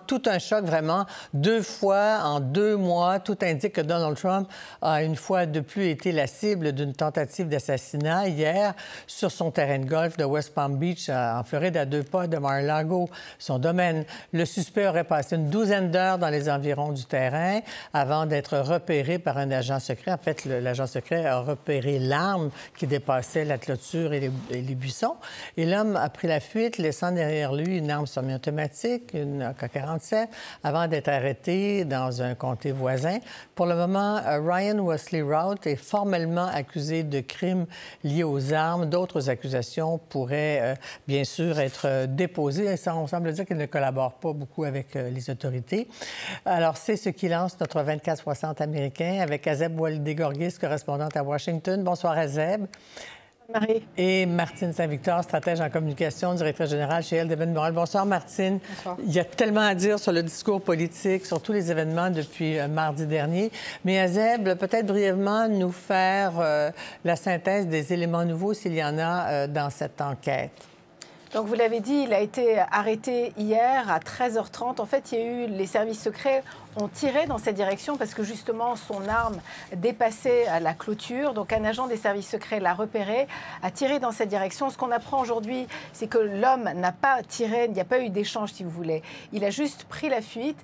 tout un choc, vraiment. 2 fois en 2 mois, tout indique que Donald Trump a une fois de plus été la cible d'une tentative d'assassinat hier sur son terrain de golf de West Palm Beach, en Floride, à 2 pas de Mar-a-Lago, son domaine. Le suspect aurait passé une douzaine d'heures dans les environs du terrain avant d'être repéré par un agent secret. En fait, l'agent secret a repéré l'arme qui dépassait la clôture et les buissons. Et l'homme a pris la fuite, laissant derrière lui une arme semi-automatique, une AK-47, avant d'être arrêté dans un comté voisin. Pour le moment, Ryan Wesley Routh est formellement accusé de crimes liés aux armes. D'autres accusations pourraient, bien sûr, être déposées. Et ça, on semble dire qu'il ne collabore pas beaucoup avec les autorités. Alors, c'est ce qui lance notre 24-60 américain avec Azeb Oualidé-Gorgis, correspondante à Washington. Bonsoir, Azeb. Marie. Et Martine Saint-Victor, stratège en communication, directrice générale chez Elle d'Événements Moral. Bonsoir, Martine. Bonsoir. Il y a tellement à dire sur le discours politique, sur tous les événements depuis mardi dernier. Mais Azeb, peut-être brièvement nous faire la synthèse des éléments nouveaux, s'il y en a, dans cette enquête. Donc, vous l'avez dit, il a été arrêté hier à 13h30. En fait, il y a eu les services secrets ont tiré dans cette direction parce que justement son arme dépassait la clôture. Donc un agent des services secrets l'a repéré, a tiré dans cette direction. Ce qu'on apprend aujourd'hui, c'est que l'homme n'a pas tiré, il n'y a pas eu d'échange si vous voulez. Il a juste pris la fuite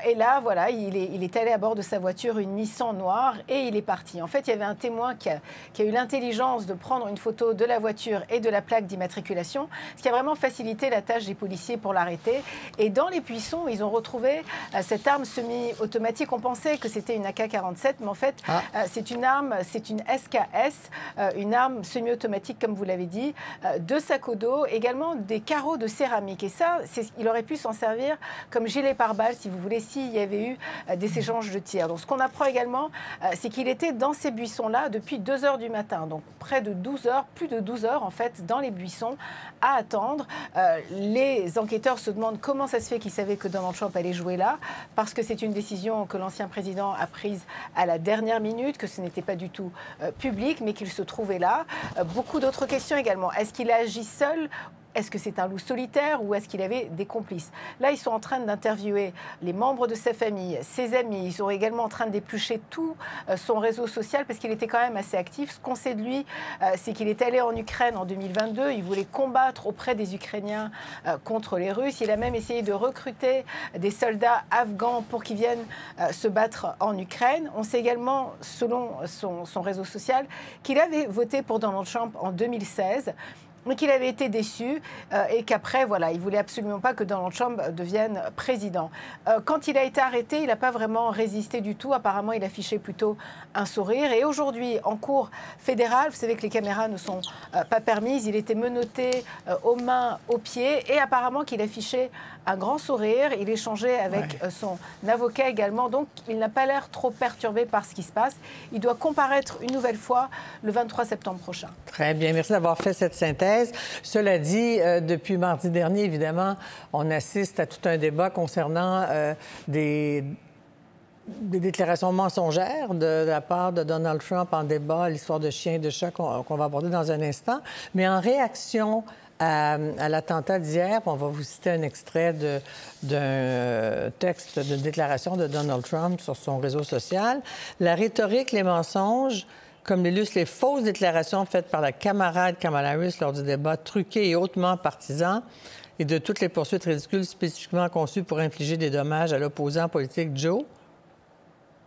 et là, voilà, il est allé à bord de sa voiture, une Nissan noire, et il est parti. En fait, il y avait un témoin qui a eu l'intelligence de prendre une photo de la voiture et de la plaque d'immatriculation, ce qui a vraiment facilité la tâche des policiers pour l'arrêter. Et dans les buissons, ils ont retrouvé cette arme semi-automatique. On pensait que c'était une AK-47, mais en fait, c'est une arme, c'est une SKS, une arme semi-automatique, comme vous l'avez dit, 2 sacs au dos, également des carreaux de céramique. Et ça, il aurait pu s'en servir comme gilet pare-balles, si vous voulez, s'il y avait eu des échanges de tirs. Donc, ce qu'on apprend également, c'est qu'il était dans ces buissons-là depuis 2 heures du matin. Donc, près de 12 heures, plus de 12 heures, en fait, dans les buissons, à attendre. Les enquêteurs se demandent comment ça se fait qu'ils savaient que Donald Trump allait jouer là, parce que c'est une décision que l'ancien président a prise à la dernière minute, que ce n'était pas du tout public, mais qu'il se trouvait là. Beaucoup d'autres questions également. Est-ce qu'il a agi seul ? Est-ce que c'est un loup solitaire ou est-ce qu'il avait des complices? Là, ils sont en train d'interviewer les membres de sa famille, ses amis. Ils sont également en train d'éplucher tout son réseau social parce qu'il était quand même assez actif. Ce qu'on sait de lui, c'est qu'il est allé en Ukraine en 2022. Il voulait combattre auprès des Ukrainiens contre les Russes. Il a même essayé de recruter des soldats afghans pour qu'ils viennent se battre en Ukraine. On sait également, selon son réseau social, qu'il avait voté pour Donald Trump en 2016. Mais qu'il avait été déçu et qu'après, voilà, il ne voulait absolument pas que Donald Trump devienne président. Quand il a été arrêté, il n'a pas vraiment résisté du tout. Apparemment, il affichait plutôt un sourire. Et aujourd'hui, en cour fédérale, vous savez que les caméras ne sont pas permises. Il était menotté aux mains, aux pieds et apparemment qu'il affichait un grand sourire. Il échangeait avec son avocat également. Donc, il n'a pas l'air trop perturbé par ce qui se passe. Il doit comparaître une nouvelle fois le 23 septembre prochain. Très bien. Merci d'avoir fait cette synthèse. Cela dit, depuis mardi dernier, évidemment, on assiste à tout un débat concernant des déclarations mensongères de la part de Donald Trump en débat, l'histoire de chiens et de chats qu'on va aborder dans un instant. Mais en réaction à l'attentat d'hier, on va vous citer un extrait d'un texte de déclaration de Donald Trump sur son réseau social. La rhétorique, les mensonges, comme l'illustrent les fausses déclarations faites par la camarade Kamala Harris lors du débat truqué et hautement partisan et de toutes les poursuites ridicules spécifiquement conçues pour infliger des dommages à l'opposant politique Joe,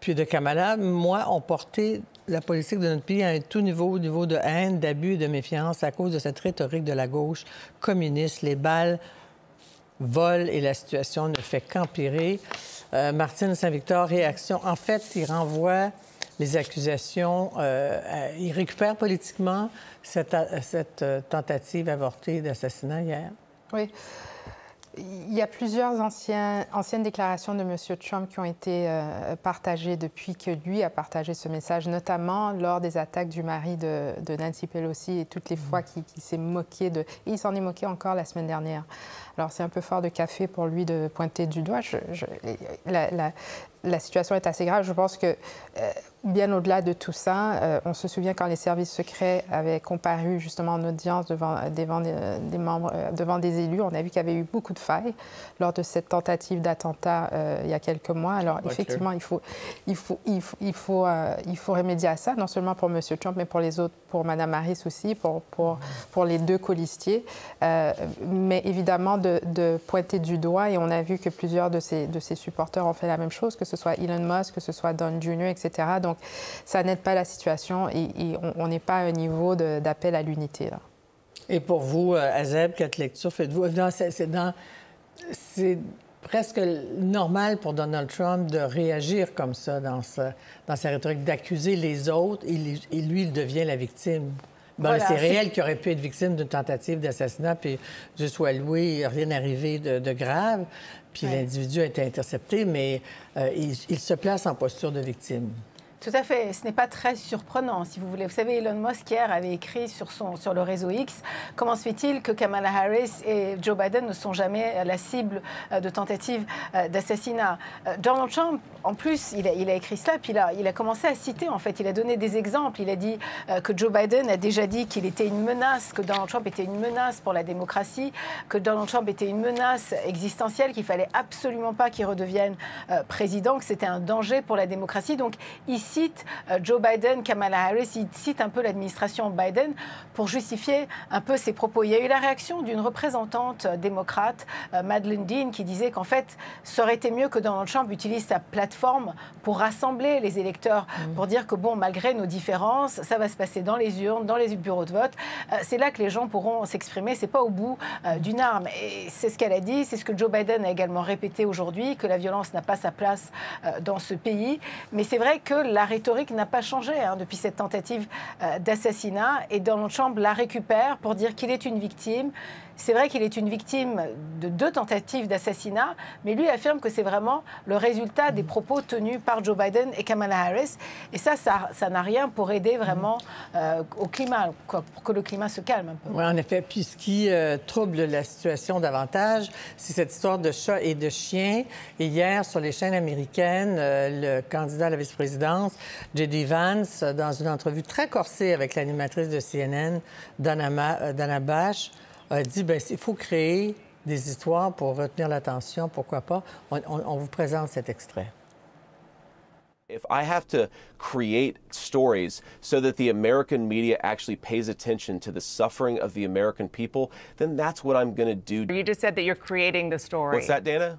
puis de Kamala, moi, ont porté la politique de notre pays à un tout niveau de haine, d'abus et de méfiance à cause de cette rhétorique de la gauche communiste. Les balles volent et la situation ne fait qu'empirer. Martine Saint-Victor, réaction. En fait, il renvoie les accusations, il récupère politiquement cette tentative avortée d'assassinat hier. Oui. Il y a plusieurs anciennes déclarations de M. Trump qui ont été partagées depuis que lui a partagé ce message, notamment lors des attaques du mari de Nancy Pelosi et toutes les fois qu'il s'est moqué de... Et il s'en est moqué encore la semaine dernière. Alors, c'est un peu fort de café pour lui de pointer du doigt. la situation est assez grave. Je pense que bien au-delà de tout ça, on se souvient quand les services secrets avaient comparu justement en audience devant des élus, on a vu qu'il y avait eu beaucoup de failles lors de cette tentative d'attentat il y a quelques mois. Alors effectivement, il faut remédier à ça, non seulement pour M. Trump, mais pour les autres, pour Mme Harris aussi, pour les deux colistiers. Mais évidemment, de pointer du doigt, et on a vu que plusieurs de ses supporters ont fait la même chose, que ce soit Elon Musk, que ce soit Don Jr., etc. Donc, ça n'aide pas la situation et on n'est pas à un niveau d'appel à l'unité, là. Et pour vous, Azeb, quelle lecture faites-vous? C'est presque normal pour Donald Trump de réagir comme ça dans sa rhétorique, d'accuser les autres et lui, il devient la victime. Bon, voilà, c'est réel qu'il aurait pu être victime d'une tentative d'assassinat, puis Dieu soit loué, rien arrivé de grave, puis l'individu a été intercepté, mais il se place en posture de victime. Tout à fait. Ce n'est pas très surprenant, si vous voulez. Vous savez, Elon Musk, hier, avait écrit sur le réseau X « Comment se fait-il que Kamala Harris et Joe Biden ne sont jamais la cible de tentatives d'assassinat ?» Donald Trump, en plus, il a écrit cela, puis il a commencé à citer, en fait. Il a donné des exemples. Il a dit que Joe Biden a déjà dit qu'il était une menace, que Donald Trump était une menace pour la démocratie, que Donald Trump était une menace existentielle, qu'il ne fallait absolument pas qu'il redevienne président, que c'était un danger pour la démocratie. Donc, ici, cite Joe Biden, Kamala Harris, il cite un peu l'administration Biden pour justifier un peu ses propos. Il y a eu la réaction d'une représentante démocrate, Madeleine Dean, qui disait qu'en fait, ça aurait été mieux que Donald Trump utilise sa plateforme pour rassembler les électeurs, pour dire que bon, malgré nos différences, ça va se passer dans les urnes, dans les bureaux de vote. C'est là que les gens pourront s'exprimer. C'est pas au bout d'une arme. Et c'est ce qu'elle a dit, c'est ce que Joe Biden a également répété aujourd'hui, que la violence n'a pas sa place dans ce pays. Mais c'est vrai que la rhétorique n'a pas changé depuis cette tentative d'assassinat. Et Donald Trump la récupère pour dire qu'il est une victime. C'est vrai qu'il est une victime de 2 tentatives d'assassinat, mais lui affirme que c'est vraiment le résultat des propos tenus par Joe Biden et Kamala Harris. Et ça n'a rien pour aider vraiment au climat, pour que le climat se calme un peu. Oui, en effet. Puis ce qui trouble la situation davantage, c'est cette histoire de chats et de chiens. Et hier, sur les chaînes américaines, le candidat à la vice-présidence, J.D. Vance, dans une entrevue très corsée avec l'animatrice de CNN, Dana Bash, a dit il faut créer des histoires pour retenir l'attention, pourquoi pas. On vous présente cet extrait. If I have to create stories so that the American media actually pays attention to the suffering of the American people, then that's what I'm going to do. You just said that you're creating the story. What's that, Dana?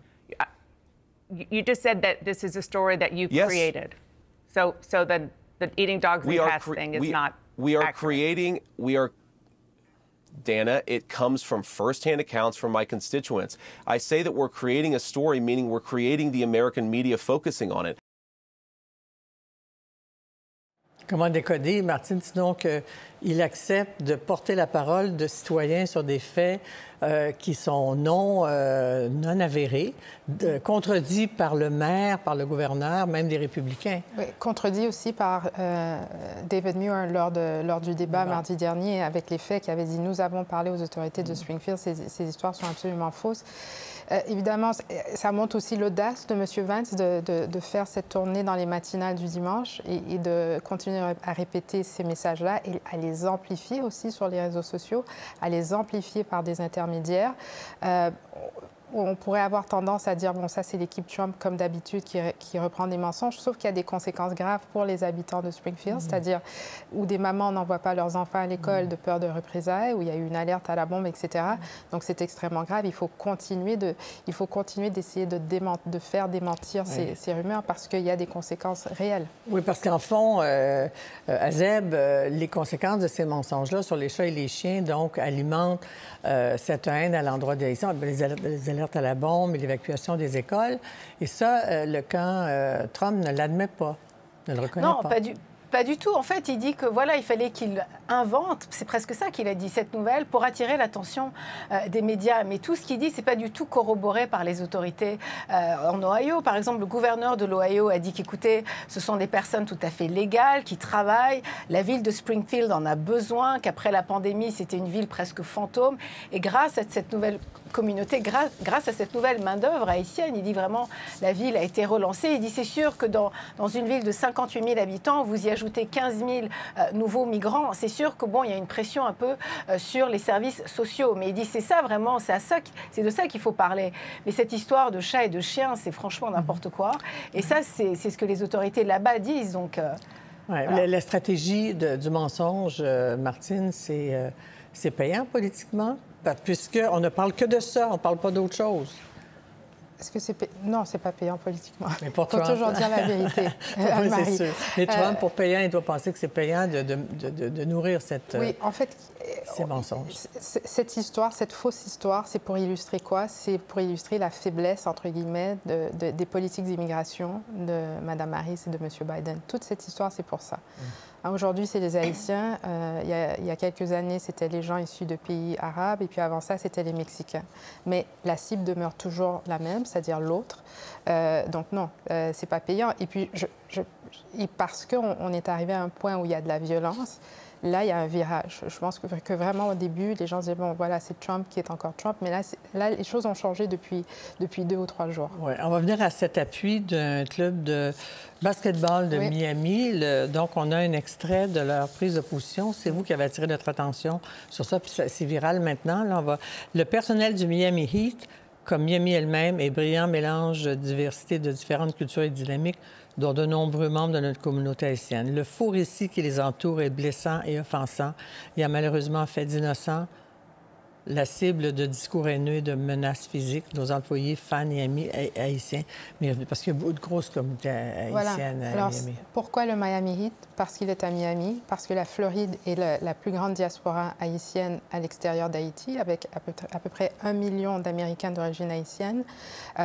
You just said that this is a story that you created. So the eating dogs and cats thing is not accurate. Dana, it comes from firsthand accounts from my constituents. I say that we're creating a story, meaning we're creating the American media focusing on it. Comment décoder, Martine, sinon qu'il accepte de porter la parole de citoyens sur des faits qui sont non avérés, contredits par le maire, par le gouverneur, même des républicains. Oui, contredit aussi par David Muir lors du débat mardi dernier avec les faits qui avait dit « Nous avons parlé aux autorités de Springfield, ces histoires sont absolument fausses ». Évidemment, ça montre aussi l'audace de M. Vance de faire cette tournée dans les matinales du dimanche et de continuer à répéter ces messages-là et à les amplifier aussi sur les réseaux sociaux, à les amplifier par des intermédiaires. On pourrait avoir tendance à dire, bon, ça, c'est l'équipe Trump, comme d'habitude, qui reprend des mensonges, sauf qu'il y a des conséquences graves pour les habitants de Springfield, c'est-à-dire où des mamans n'envoient pas leurs enfants à l'école de peur de représailles, où il y a eu une alerte à la bombe, etc. Donc, c'est extrêmement grave. Il faut continuer d'essayer de faire démentir ces rumeurs parce qu'il y a des conséquences réelles. Oui, parce qu'en fond, Azeb, les conséquences de ces mensonges-là sur les chats et les chiens, donc, alimentent cette haine à l'endroit des alertes à la bombe et l'évacuation des écoles. Et ça, le camp Trump ne l'admet pas, ne le reconnaît pas. Non, pas du tout. En fait, il dit que voilà, il fallait qu'il invente, c'est presque ça qu'il a dit, cette nouvelle, pour attirer l'attention des médias. Mais tout ce qu'il dit, c'est pas du tout corroboré par les autorités en Ohio. Par exemple, le gouverneur de l'Ohio a dit qu'écoutez, ce sont des personnes tout à fait légales qui travaillent. La ville de Springfield en a besoin, qu'après la pandémie, c'était une ville presque fantôme. Et grâce à cette nouvelle communauté grâce à cette nouvelle main-d'œuvre haïtienne. Il dit vraiment la ville a été relancée. Il dit c'est sûr que dans une ville de 58 000 habitants, vous y ajoutez 15 000 nouveaux migrants. C'est sûr que bon, il y a une pression un peu sur les services sociaux. Mais il dit c'est ça vraiment, c'est de ça qu'il faut parler. Mais cette histoire de chats et de chiens, c'est franchement n'importe quoi. Et ça, c'est ce que les autorités là-bas disent. Donc, voilà. La stratégie du mensonge, Martine, c'est payant politiquement, puisqu'on ne parle que de ça, on ne parle pas d'autre chose. Est-ce que c'est Non, c'est pas payant politiquement. Mais pour Trump... faut toujours dire la vérité. Oui, c'est sûr. Mais Trump, pour payant, il doit penser que c'est payant de nourrir oui, en fait, ces mensonges. Cette histoire, cette fausse histoire, c'est pour illustrer quoi? C'est pour illustrer la faiblesse, entre guillemets, des politiques d'immigration de Mme Harris et de M. Biden. Toute cette histoire, c'est pour ça. Aujourd'hui, c'est les Haïtiens. Il y a quelques années, c'était les gens issus de pays arabes. Et puis avant ça, c'était les Mexicains. Mais la cible demeure toujours la même, c'est-à-dire l'autre. Donc non, c'est pas payant. Et puis, parce qu'on est arrivé à un point où il y a de la violence, là, il y a un virage. Je pense que vraiment, au début, les gens disaient, bon, voilà, c'est Trump qui est encore Trump. Mais là, les choses ont changé depuis 2 ou 3 jours. Oui, on va venir à cet appui d'un club de basketball de Miami. Donc, on a un extrait de leur prise de position. C'est vous qui avez attiré notre attention sur ça, puis c'est viral maintenant. Là, Le personnel du Miami Heat, comme Miami elle-même, est brillant mélange de diversité de différentes cultures et dynamiques, dont de nombreux membres de notre communauté haïtienne. Le faux récit qui les entoure est blessant et offensant. Il a malheureusement fait d'innocents la cible de discours haineux et de menaces physiques, nos employés, fans et amis haïtiens, parce qu'il y a beaucoup de grosses communautés haïtiennes à Miami. Pourquoi le Miami Heat? Parce qu'il est à Miami, parce que la Floride est la plus grande diaspora haïtienne à l'extérieur d'Haïti, avec à peu près 1 million d'Américains d'origine haïtienne.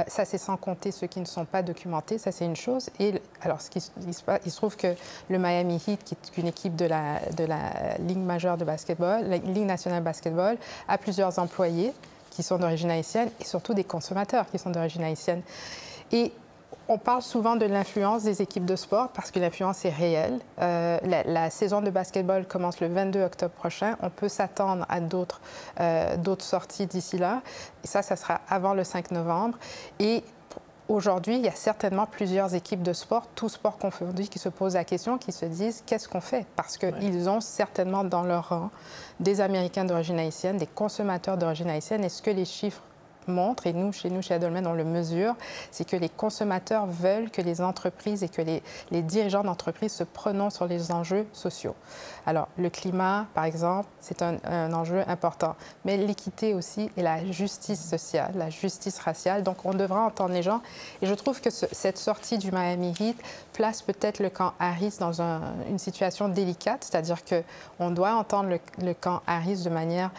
Ça, c'est sans compter ceux qui ne sont pas documentés, ça, c'est une chose. Et alors, il se trouve que le Miami Heat, qui est une équipe de la Ligue majeure de basketball, la Ligue nationale de basketball, a plusieurs employés qui sont d'origine haïtienne et surtout des consommateurs qui sont d'origine haïtienne. Et on parle souvent de l'influence des équipes de sport parce que l'influence est réelle. La saison de basketball commence le 22 octobre prochain. On peut s'attendre à d'autres sorties d'ici là. Et ça sera avant le 5 novembre. Et aujourd'hui, il y a certainement plusieurs équipes de sport, tous sports confondus, qui se posent la question, qui se disent qu'est-ce qu'on fait? Parce qu'ils ont certainement dans leur rang des Américains d'origine haïtienne, des consommateurs d'origine haïtienne. Et ce que les chiffres montrent, et nous, chez Adolmen, on le mesure, c'est que les consommateurs veulent que les entreprises et que les dirigeants d'entreprises se prononcent sur les enjeux sociaux. Alors, le climat, par exemple, c'est un enjeu important, mais l'équité aussi et la justice sociale, la justice raciale. Donc, on devra entendre les gens. Et je trouve que cette sortie du Miami Heat place peut-être le camp Harris dans une situation délicate, c'est-à-dire qu'on doit entendre le camp Harris de manière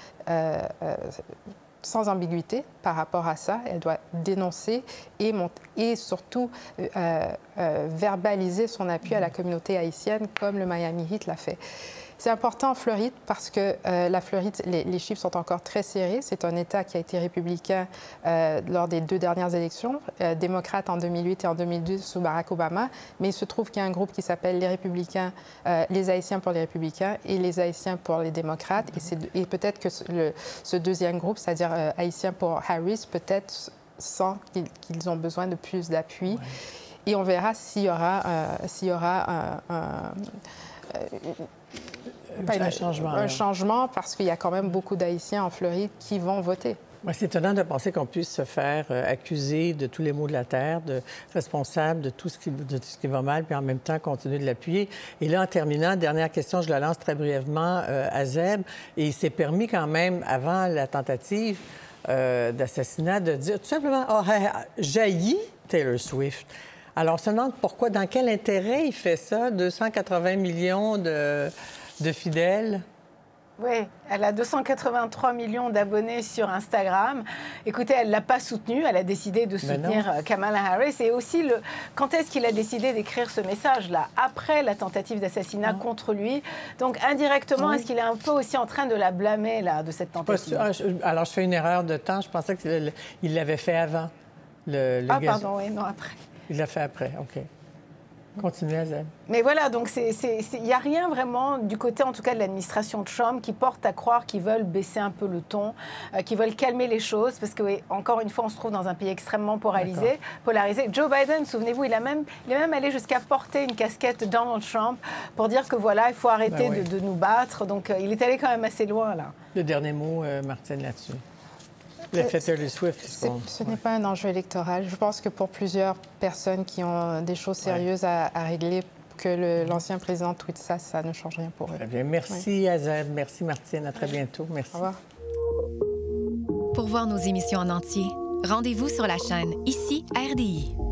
sans ambiguïté par rapport à ça. Elle doit dénoncer et surtout verbaliser son appui à la communauté haïtienne comme le Miami Heat l'a fait. C'est important en Floride parce que la Floride, les chiffres sont encore très serrés. C'est un État qui a été républicain lors des 2 dernières élections, démocrate en 2008 et en 2012 sous Barack Obama. Mais il se trouve qu'il y a un groupe qui s'appelle les Républicains, les Haïtiens pour les Républicains et les Haïtiens pour les démocrates. Et peut-être que ce deuxième groupe, c'est-à-dire Haïtiens pour Harris, peut-être sent qu'ils ont besoin de plus d'appui. Ouais. Et on verra s'il y aura un changement parce qu'il y a quand même beaucoup d'Haïtiens en Floride qui vont voter. Ouais, c'est étonnant de penser qu'on puisse se faire accuser de tous les maux de la terre, de responsable de tout ce qui va mal, puis en même temps continuer de l'appuyer. Et là, en terminant, dernière question, je la lance très brièvement à Zeb. Et il s'est permis quand même, avant la tentative d'assassinat, de dire tout simplement « Oh, jaillit Taylor Swift ». Alors, on se demande pourquoi, dans quel intérêt il fait ça, 280 millions de fidèles? Oui, elle a 283 millions d'abonnés sur Instagram. Écoutez, elle ne l'a pas soutenue, elle a décidé de soutenir Kamala Harris. Et aussi, quand est-ce qu'il a décidé d'écrire ce message-là? Après la tentative d'assassinat contre lui. Donc, indirectement, est-ce qu'il est un peu aussi en train de la blâmer, là, de cette tentative? Alors, je fais une erreur de temps. Je pensais qu'il l'avait fait avant. Pardon, oui, non, après. Il l'a fait après, OK. Continuez, Azad. Mais voilà, donc il n'y a rien vraiment du côté, en tout cas, de l'administration Trump qui porte à croire qu'ils veulent baisser un peu le ton, qu'ils veulent calmer les choses, parce que, oui, encore une fois, on se trouve dans un pays extrêmement polarisé. Joe Biden, souvenez-vous, il est même allé jusqu'à porter une casquette Donald Trump pour dire que, voilà, il faut arrêter de nous battre. Donc, il est allé quand même assez loin, là. Le dernier mot, Martine, là-dessus. L'effet Taylor Swift. Ce n'est pas un enjeu électoral. Je pense que pour plusieurs personnes qui ont des choses sérieuses à régler, que l'ancien président tweete ça, ça ne change rien pour eux. Très bien. Merci, Azad. Merci, Martine. À très bientôt. Merci. Au revoir. Pour voir nos émissions en entier, rendez-vous sur la chaîne Ici RDI.